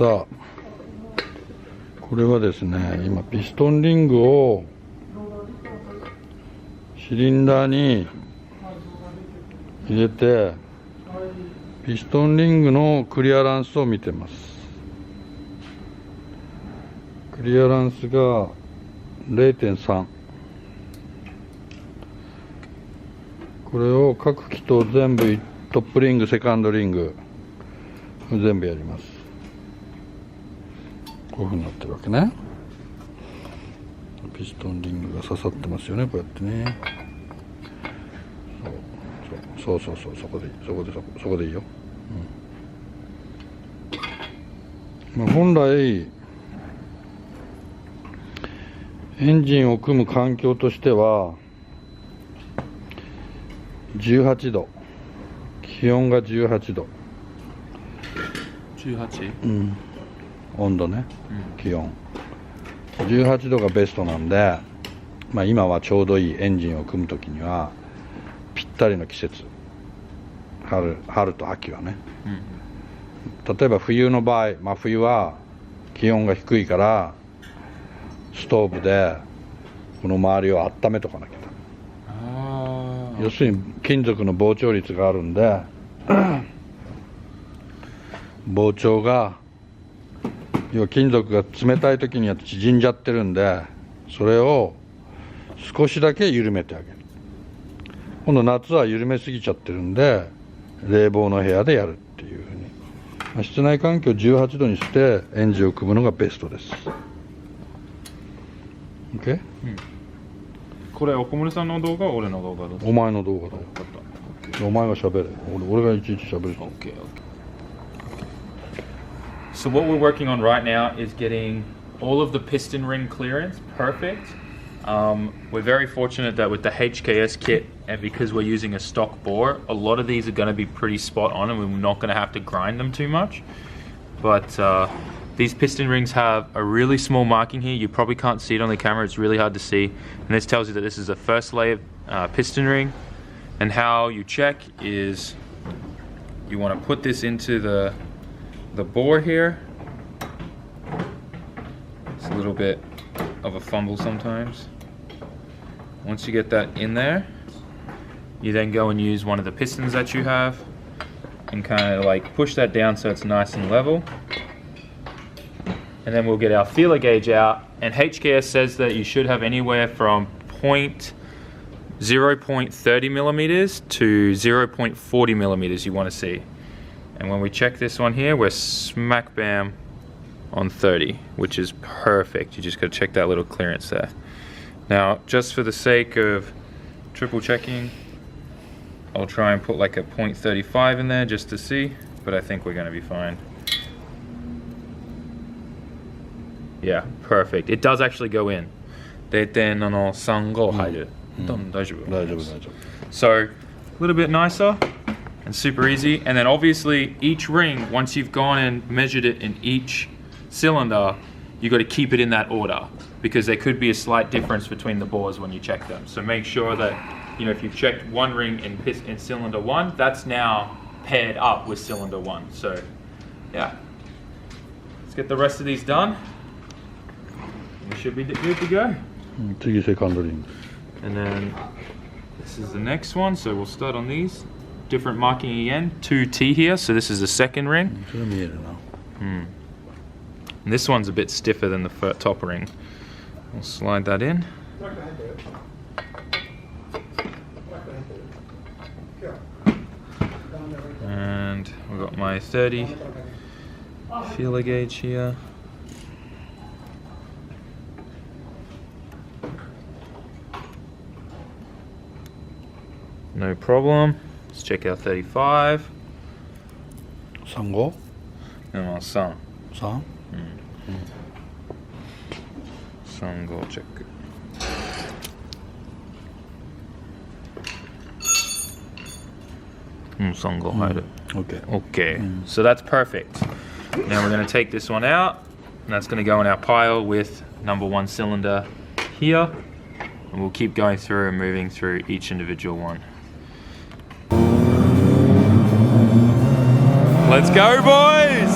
さあ、これはですね、今ピストンリングをシリンダーに入れて、ピストンリングのクリアランスを見てます。クリアランスが 0.3。 これを各気筒全部トップリング、セカンドリング全部やります。こういうふうになってるわけね。ピストンリングが刺さってますよね、こうやってね。そう、そこでいいよ。まあ、本来エンジンを組む環境としては18度、気温が18度。18？ 温度ね、気温18度がベストなんで、まあ、今はちょうどいいエンジンを組むときにはぴったりの季節。春と秋はね、例えば冬の場合、真冬は気温が低いからストーブでこの周りを温めとかなきゃだ。要するに金属の膨張率があるんで膨張が、要は金属が冷たい時には縮んじゃってるんで、それを少しだけ緩めてあげる。今度夏は緩めすぎちゃってるんで冷房の部屋でやるっていうふうに、まあ、室内環境18度にしてエンジンを組むのがベストです。 OK？これ岡森さんの動画、俺の動画だ。お前の動画だよ。お前が喋れ。俺がいちいち喋る。Okay. So what we're working on right now is getting all of the piston ring clearance perfect. We're very fortunate that with the HKS kit, and because we're using a stock bore, a lot of these are going to be pretty spot on and we're not going to have to grind them too much. But these piston rings have a really small marking here. You probably can't see it on the camera, it's really hard to see. And this tells you that this is the first layer piston ring. And how you check is you want to put this into the bore here. It's a little bit of a fumble sometimes. Once you get that in there, you then go and use one of the pistons that you have and kind of like push that down so it's nice and level. And then we'll get our feeler gauge out, and HKS says that you should have anywhere from 0.30 millimeters to 0.40 millimeters you want to see. And when we check this one here, we're smack bam on 30, which is perfect. You just got to check that little clearance there. Now, just for the sake of triple checking, I'll try and put like a 0.35 in there just to see, but I think we're going to be fine. Yeah, perfect. It does actually go in. 0.35入る。大丈夫。So, a little bit nicer and super easy. And then obviously each ring, once you've gone and measured it in each cylinder, you got to keep it in that order because there could be a slight difference between the bores when you check them. So make sure that, you know, if you've checked one ring in cylinder 1, that's now paired up with cylinder 1. So, yeah. Let's get the rest of these done. We should be good to go. And then this is the next one, so we'll start on these. Different marking again, 2T here, so this is the second ring. And this one's a bit stiffer than the top ring. We'll slide that in. And we've got my 30 feeler gauge here. No problem. Let's check out 35. 35? No, 3. 3? 35 check. Okay. So that's perfect. Now we're going to take this one out, and that's going to go in our pile with number 1 cylinder here, and we'll keep going through and moving through each individual one. Let's go, boys!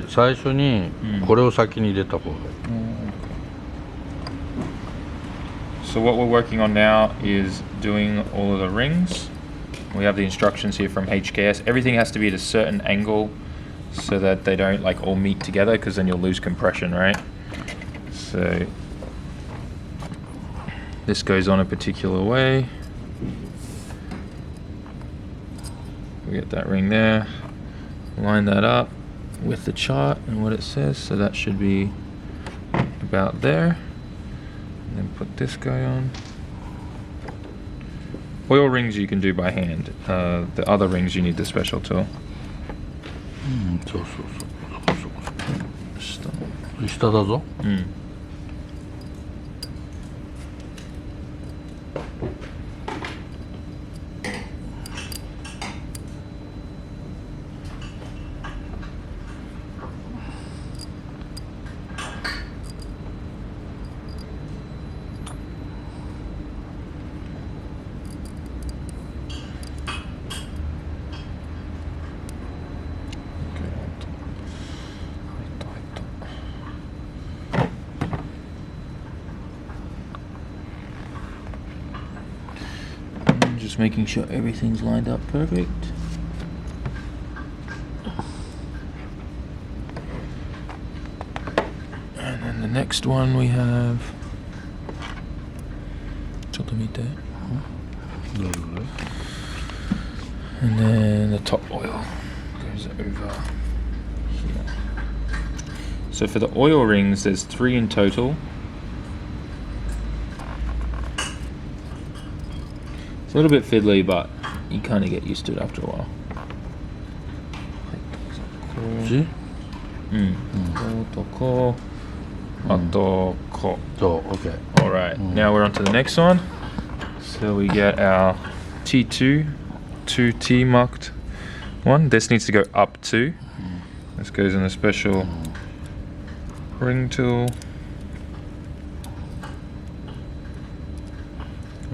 最初にこれを先に入れた方がいい。So what we're working on now is doing all of the rings. We have the instructions here from HKS. Everything has to be at a certain angle so that they don't like all meet together, because then you'll lose compression, right? So this goes on a particular way. We get that ring there, line that up with the chart and what it says, so that should be about there. And then put this guy on. Oil rings you can do by hand. The other rings you need the special tool. そうそうそう。下だぞ。Just making sure everything's lined up perfect. And then the next one we have. ちょっと見て. And then the top oil goes over here. So for the oil rings, there's 3 in total. It's a little bit fiddly, but you kind of get used to it after a while. こう、あとこう。そう、OK. Alright, now we're on to the next one. So we get our T2, 2T marked one. This needs to go up 2. This goes in a special ring tool.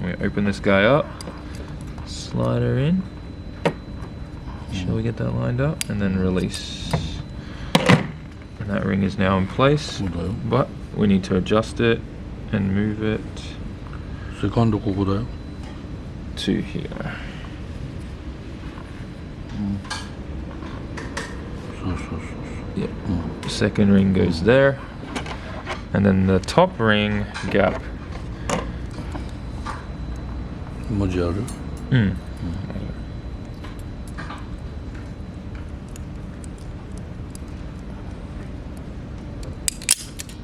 We open this guy up, slide her in. Shall we get that lined up? And then release. And that ring is now in place, but we need to adjust it and move it セカンドここだよ。 to here. そうそうそうそう。 Yeah. Second ring goes there. And then the top ring gap. 文字ある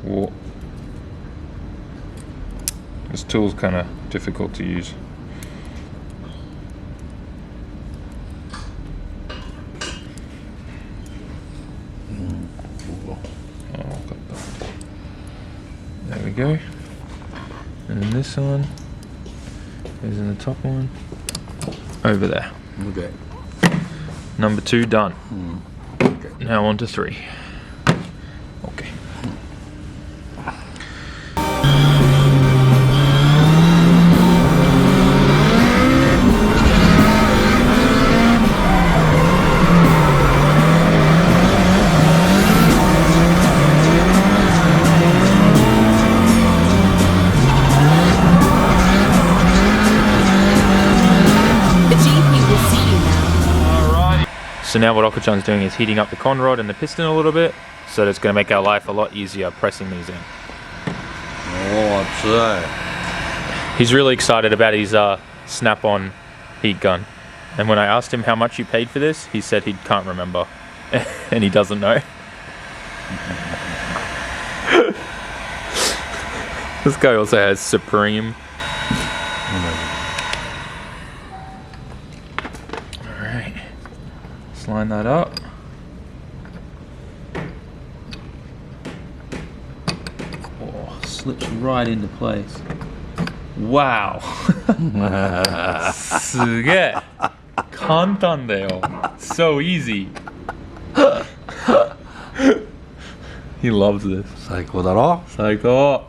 ？Whoa. This tool's kind of difficult to use. There we go. And then this one goes in the top one. Over there. Okay. Number 2 done. Okay. Now on to 3. Okay. So now what Okachan's doing is heating up the con rod and the piston a little bit, so that's going to make our life a lot easier pressing these in. Oh, that's He's really excited about his snap-on heat gun. And when I asked him how much you paid for this, he said he can't remember. And he doesn't know. This guy also has Supreme. Alright. Let's line that up. Oh, slips right into place. Wow. すげえ。簡単だよ。So easy. He loves this. 最高だろ。最高。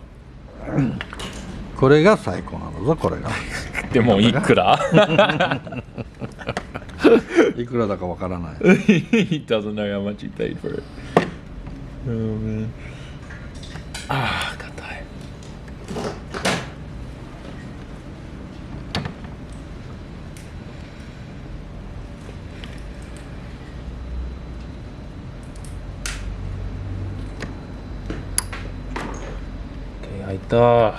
これが最高なのぞ、これが。でもいくらいくらだかわからない。He doesn't know how much he paid for it. Oh man. Ah, 硬い。開いた。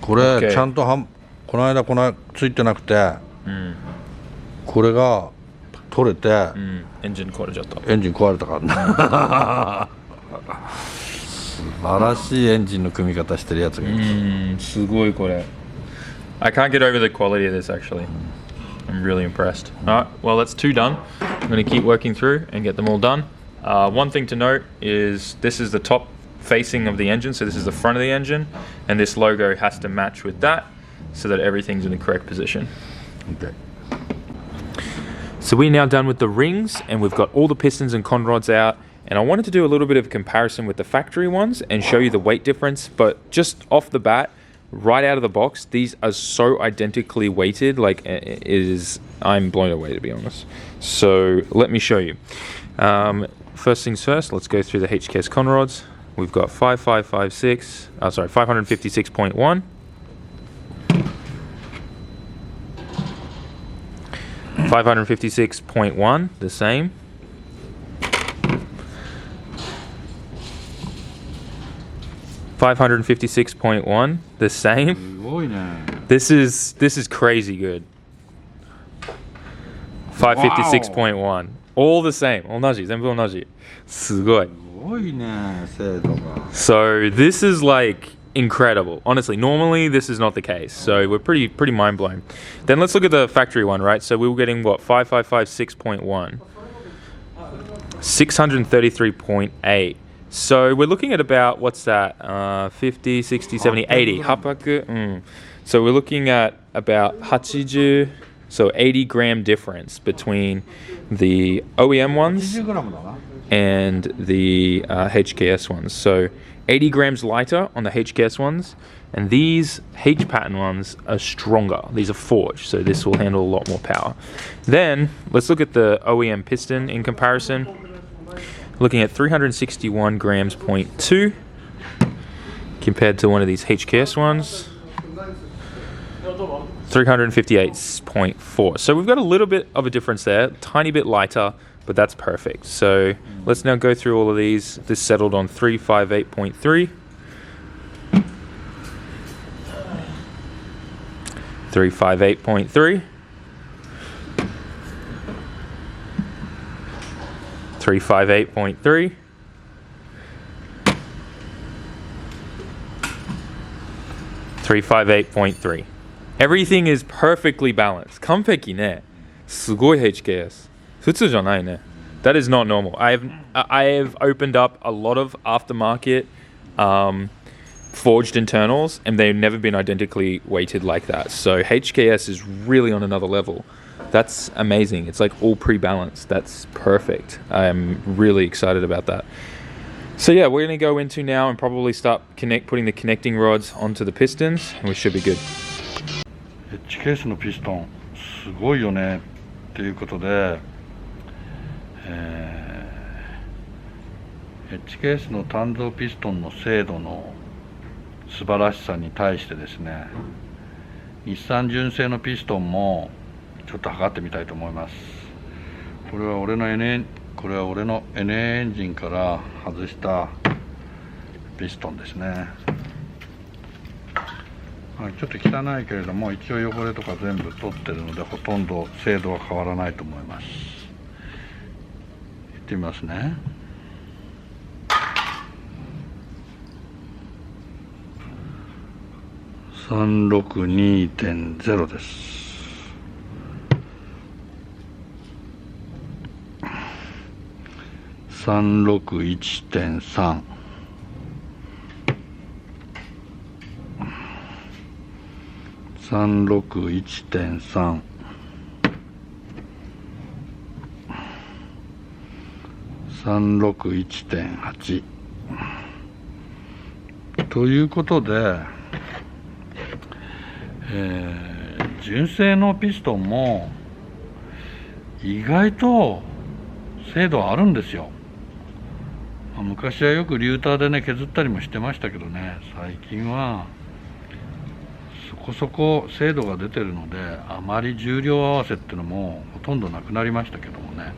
これ、 OK ちゃんとこの間ついてなくて、うん。これが取れて、うん。エンジン壊れちゃった。エンジン壊れたから素晴らしいエンジンの組み方してるやつがいる。すごいこれ。I can't get over the quality of this actually. I'm really impressed. Alright, well that's 2 done. I'm going to keep working through and get them all done. One thing to note is this is the top facing of the engine, so this is the front of the engine, and this logo has to match with that so that everything's in the correct position. Okay. So we're now done with the rings and we've got all the pistons and conrods out, and I wanted to do a little bit of a comparison with the factory ones and show you the weight difference, but just off the bat, right out of the box, these are so identically weighted, like I'm blown away to be honest. So let me show you. First things first, let's go through the HKS conrods. We've got 5556, 556.1. 556.1, the same. 556.1, the same. すごいね。This is crazy good. 556.1, all the same. 同じ、全部同じ。すごい。すごいね、精度が。 So this is like incredible. Honestly, normally this is not the case. So we're pretty mind blown. Then let's look at the factory one, right? So we were getting what, 5556.1, 633.8. So we're looking at about, what's that? 50, 60, 70, 80. 800. So we're looking at about 80, so 80 gram difference between the OEM ones 80g だな。 and the HKS ones. So 80 grams lighter on the HKS ones, and these H pattern ones are stronger. These are forged, so this will handle a lot more power. Then let's look at the OEM piston in comparison. Looking at 361 grams, 0.2 compared to one of these HKS ones, 358.4. So we've got a little bit of a difference there, tiny bit lighter, but that's perfect. So let's now go through all of these. This settled on 358.3, 358.3, 358.3, 358.3. Everything is perfectly balanced. 完璧ね。すごい HKS。普通じゃないね。That is not normal. I have opened up a lot of aftermarket forged internals, and they've never been identically weighted like that. So HKS is really on another level. That's amazing. It's like all pre-balanced. That's perfect. I'm really excited about that. So yeah, we're going to go into now and probably start putting the connecting rods onto the pistons, and we should be good. HKS のピストンすごいよねっていうことで、HKS の単造ピストンの精度の素晴らしさに対してですね、日産純正のピストンもちょっと測ってみたいと思います。これは俺の NA エンジンから外したピストンですね。ちょっと汚いけれども、一応汚れとか全部取ってるのでほとんど精度は変わらないと思います。いってみますね。362.0 です。361.3、361.3、361.8 ということで、純正のピストンも意外と精度あるんですよ。昔はよくリューターでね削ったりもしてましたけどね、最近はそこそこ精度が出てるので、あまり重量合わせっていうのもほとんどなくなりましたけどもね。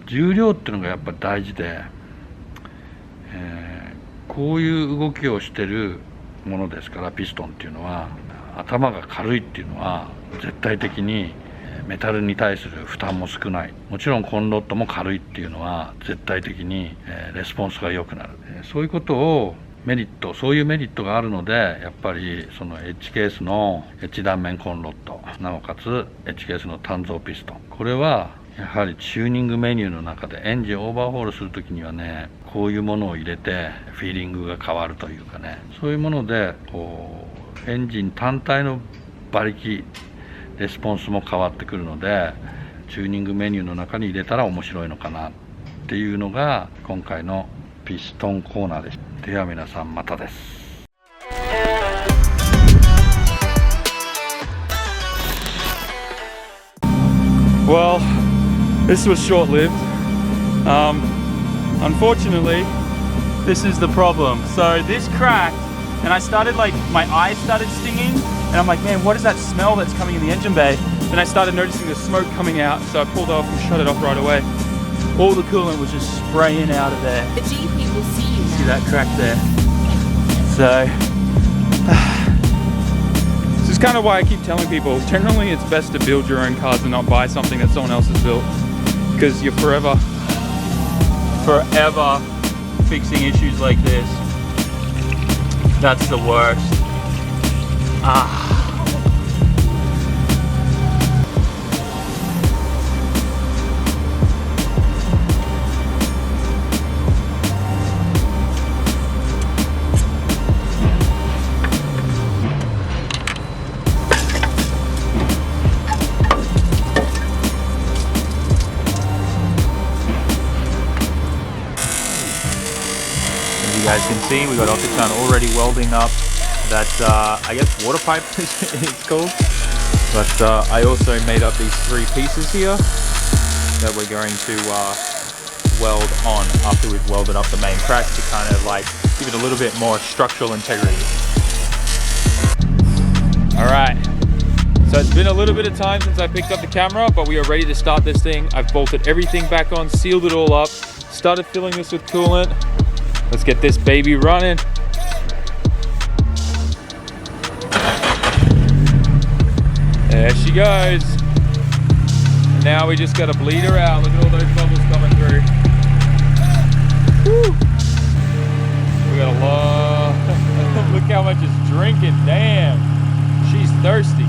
重量っていうのがやっぱり大事で、こういう動きをしてるものですから、ピストンっていうのは頭が軽いっていうのは絶対的にメタルに対する負担も少ない。もちろんコンロッドも軽いっていうのは絶対的にレスポンスが良くなる。そういうことをそういうメリットがあるので、やっぱりそのエッジケースのエッジ断面コンロッド、なおかつエッジケースの単造ピストン、これはやはりチューニングメニューの中でエンジンオーバーホールするときにはね、こういうものを入れてフィーリングが変わるというかね、そういうものでエンジン単体の馬力レスポンスも変わってくるので、チューニングメニューの中に入れたら面白いのかなっていうのが今回のピストンコーナーでした。では皆さんまたです。Well, this was short-lived. Unfortunately, this is the problem. So this cracked, and I started my eyes started stinging, and I'm like, man, what is that smell that's coming in the engine bay? Then I started noticing the smoke coming out, so I pulled off and shut it off right away. All the coolant was just spraying out of there. The GP will see you now. See that crack there? So, this is kind of why I keep telling people, generally it's best to build your own cars and not buy something that someone else has built, because you're forever fixing issues like this. That's the worst. You guys can see we got Oka-chan already welding up that I guess water pipe it's called, but I also made up these 3 pieces here that we're going to weld on after we've welded up the main track to kind of give it a little bit more structural integrity. Alright, so it's been a little bit of time since I picked up the camera, but we are ready to start this thing. I've bolted everything back on, sealed it all up, started filling this with coolant. Let's get this baby running. There she goes. Now we just gotta bleed her out. Look at all those bubbles coming through. Woo. We got a lot. Look how much it's drinking. Damn. She's thirsty.